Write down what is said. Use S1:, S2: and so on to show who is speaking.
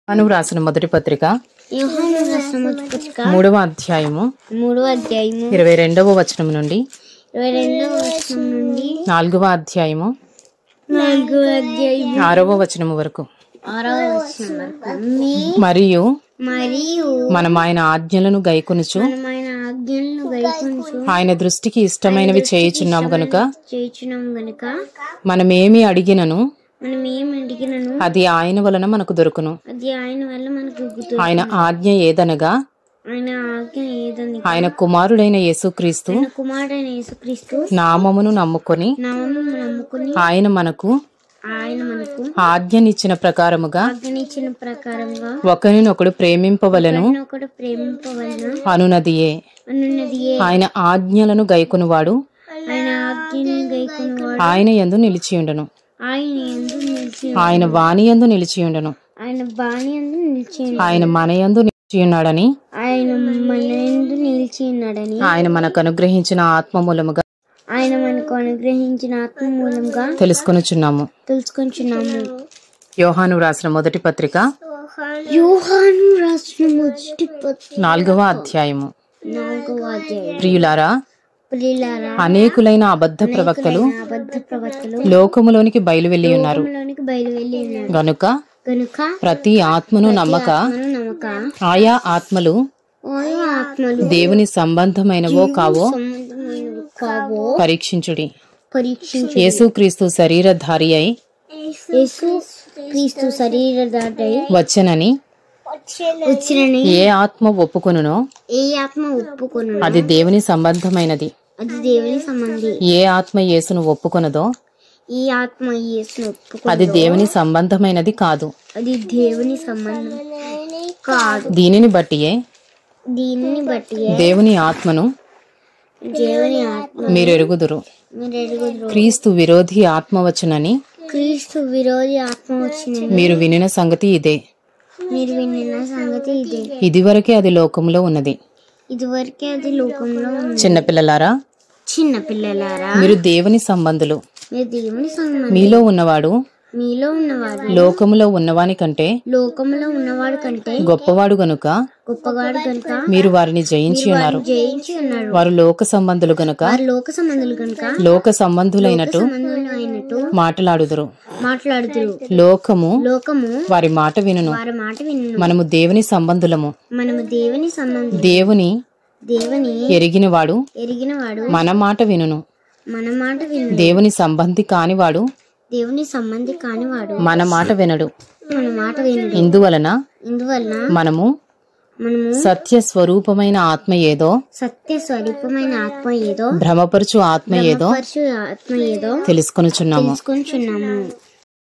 S1: యోహాను రాసిన మొదటి పత్రిక 3వ అధ్యాయము 22వ వచనం నుండి 4వ అధ్యాయము 6వ వచనం వరకు. మరియు మనం ఆయన ఆజ్ఞలను గైకొనుచు ఆయన దృష్టికి ఇష్టమైనవి చేయుచున్నాము గనుక మనమేమి అడిగినను అది ఆయన వలన మనకు దొరుకును. ఆయన ఆజ్ఞ ఏదనగా ఆయన కుమారుడైన యేసుక్రీస్తు నామమును నమ్ముకొని ఆయన మనకు ఆజ్ఞనిచ్చిన ప్రకారముగా ఒకరినొకడు ప్రేమింపవలెను అనునదియే. ఆయన ఆజ్ఞలను గైకొనువాడు ఆయన యందు నిలిచియుండును. ఆయన వాణి యందు నిలిచియుండును. ఆయన మన యందు నిలిచియున్నాడని ఆయన మనకు అనుగ్రహించిన ఆత్మ మూలముగా తెలుసుకొనుచున్నాము. యోహాను రాసిన మొదటి పత్రిక 4వ అధ్యాయము. ప్రియులారా, అనేకులైన అబద్ధ ప్రవక్తలు లోకములోనికి బయలువెళ్ళి ఉన్నారు గనుక ప్రతి ఆత్మను నమ్మక ఆయా ఆత్మలు దేవుని సంబంధమైనవో కావో పరీక్షించుడి. యేసుక్రీస్తు శరీరధారి అయి వచ్చనని ఏ ఆత్మ ఒప్పుకొనునో అది దేవుని సంబంధమైనది. ఏ ఆత్మ యేసును ఒప్పుకొనదో అది దేవుని సంబంధమైనది కాదు. దీనిని బట్టియే దేవుని ఆత్మను మీరు ఎరుగుదురు. క్రీస్తు విరోధి ఆత్మ వచ్చునని మీరు వినిన సంగతి ఇదే. ఇదివరకే అది లోకంలో ఉన్నది. చిన్నపిల్లలారా, మీరు దేవుని సంబంధులు. మీలో ఉన్నవాడు లోకములో ఉన్నవాని కంటే గొప్పవాడు గనుక మీరు వారిని జయించి ఉన్నారు. వారు లోక సంబంధులు గనుక లోక సంబంధులైనట్టు మాట్లాడుదురు. లోకము వారి మాట వినును. మనము దేవుని సంబంధులము. దేవుని ఎరిగినవాడు మన మాట వినును. దేవుని సంబంధి కానివాడు మన మాట వినడు. ఇందువలన మనము సత్య స్వరూపమైన ఆత్మ ఏదో భ్రమపరచు ఆత్మ ఏదో తెలుసుకొనుచున్నాము.